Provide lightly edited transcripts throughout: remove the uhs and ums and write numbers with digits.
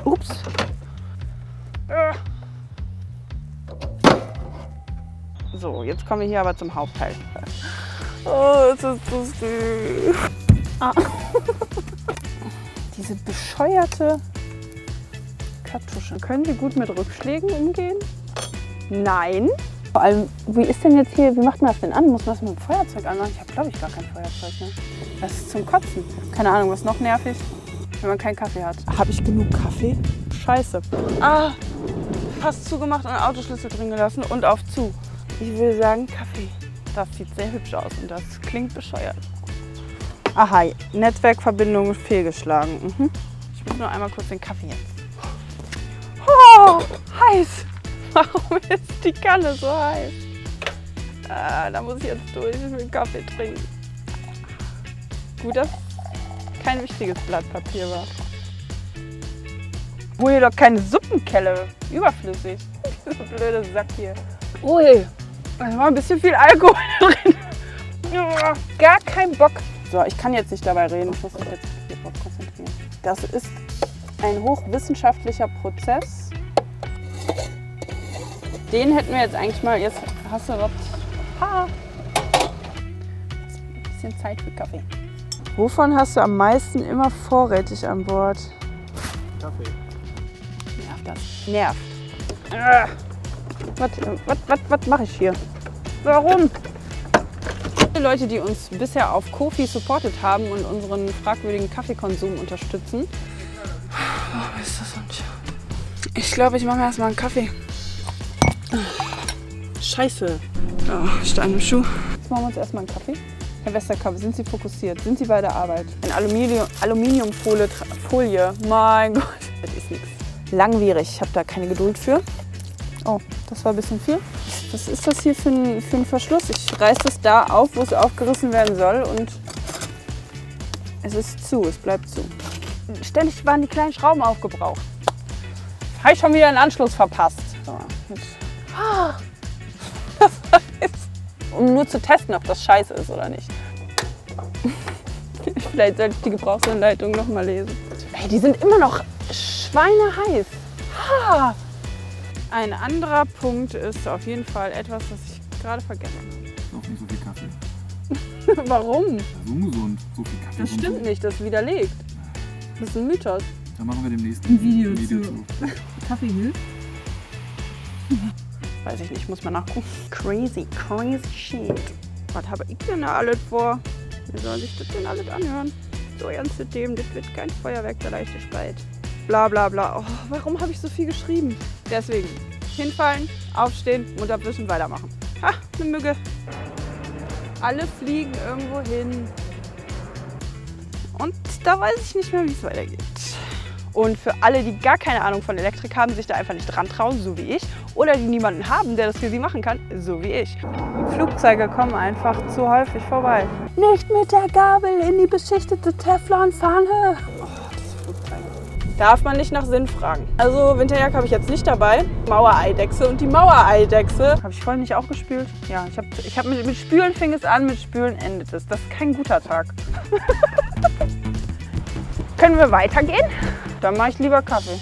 Ups. So, jetzt kommen wir hier aber zum Hauptteil. Oh, es ist so süß. Ah. Diese bescheuerte Kartusche. Können Sie gut mit Rückschlägen umgehen? Nein. Vor allem, wie macht man das denn an? Muss man das mit dem Feuerzeug anmachen? Ich habe, glaube ich, gar kein Feuerzeug mehr. Das ist zum Kotzen. Keine Ahnung, was noch nervig, wenn man keinen Kaffee hat. Habe ich genug Kaffee? Scheiße. Ah, fast zugemacht und einen Autoschlüssel drin gelassen und auf zu. Ich will sagen, Kaffee. Das sieht sehr hübsch aus und das klingt bescheuert. Aha, Netzwerkverbindung fehlgeschlagen. Mhm. Ich muss nur einmal kurz den Kaffee jetzt. Oh, heiß! Warum ist die Kanne so heiß? Ah, da muss ich jetzt durch. Ich will Kaffee trinken. Gut, dass kein wichtiges Blatt Papier war. Wo hier doch keine Suppenkelle. Überflüssig. Dieser blöde Sack hier. Ui, da war ein bisschen viel Alkohol drin. Gar kein Bock. So, ich kann jetzt nicht dabei reden. Ich muss mich jetzt hier drauf konzentrieren. Das ist ein hochwissenschaftlicher Prozess. Den hätten wir jetzt eigentlich mal. Jetzt hast du was. Ha! Ein bisschen Zeit für Kaffee. Wovon hast du am meisten immer vorrätig an Bord? Kaffee. Nervt das. Nervt. Was mache ich hier? Warum? Die Leute, die uns bisher auf Ko-fi supportet haben und unseren fragwürdigen Kaffeekonsum unterstützen. Warum ist das so nicht? Ich glaube, ich mache mir erstmal einen Kaffee. Scheiße. Oh, Stein im Schuh. Jetzt machen wir uns erstmal einen Kaffee. Herr Westerkamp, sind Sie fokussiert? Sind Sie bei der Arbeit? In Aluminiumfolie. Mein Gott, das ist nichts. Langwierig, ich habe da keine Geduld für. Oh, das war ein bisschen viel. Was ist das hier für ein Verschluss? Ich reiße das da auf, wo es aufgerissen werden soll und es ist zu, es bleibt zu. Ständig waren die kleinen Schrauben aufgebraucht. Habe ich schon wieder einen Anschluss verpasst. So, jetzt. Das heißt, um nur zu testen, ob das scheiße ist oder nicht. Vielleicht sollte ich die Gebrauchsanleitung noch mal lesen. Hey, die sind immer noch schweineheiß. Ha! Ein anderer Punkt ist auf jeden Fall etwas, was ich gerade vergessen habe. Auch nicht so viel Kaffee. Warum? Das ist ungesund. So viel Kaffee. Das stimmt nicht, das ist widerlegt. Das ist ein Mythos. Dann machen wir demnächst ein Video zu. Kaffee hilft? Weiß ich nicht, muss man nachgucken. Crazy shit. Was habe ich denn da alles vor? Wie soll sich das denn alles anhören? So ernste Themen, das wird kein Feuerwerk, der leichte Spalt. Bla bla bla. Oh, warum habe ich so viel geschrieben? Deswegen hinfallen, aufstehen, Mund abwischen, weitermachen. Ha, eine Mücke. Alle fliegen irgendwo hin. Und da weiß ich nicht mehr, wie es weitergeht. Und für alle, die gar keine Ahnung von Elektrik haben, sich da einfach nicht dran trauen, so wie ich, oder die niemanden haben, der das für sie machen kann, so wie ich. Flugzeuge kommen einfach zu häufig vorbei. Nicht mit der Gabel in die beschichtete Teflonpfanne. Oh, diese Flugzeuge. Darf man nicht nach Sinn fragen. Also Winterjacke habe ich jetzt nicht dabei. Mauereidechse und die Mauereidechse. Habe ich vorhin nicht auch gespült? Ja, ich hab mit Spülen fing es an, mit Spülen endet es. Das ist kein guter Tag. Können wir weitergehen? Dann mache ich lieber Kaffee.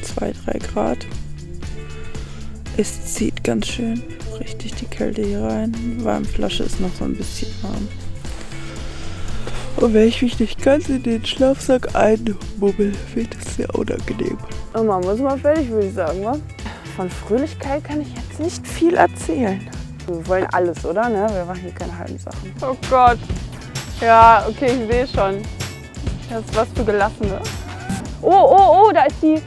2-3 Grad. Es zieht ganz schön richtig die Kälte hier rein. Die Wärmflasche ist noch so ein bisschen warm. Und wenn ich mich nicht ganz in den Schlafsack einmummel, wird es sehr unangenehm. Oh, machen wir uns mal fertig, würde ich sagen, wa? Von Fröhlichkeit kann ich jetzt nicht viel erzählen. Wir wollen alles, oder? Ne? Wir machen hier keine halben Sachen. Oh Gott. Ja, okay, ich sehe schon. Das ist was für Gelassene. Oh, da ist die.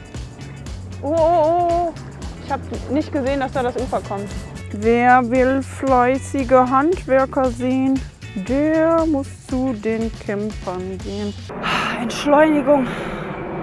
Oh. Ich habe nicht gesehen, dass da das Ufer kommt. Wer will fleißige Handwerker sehen, der muss zu den Campern gehen. Entschleunigung.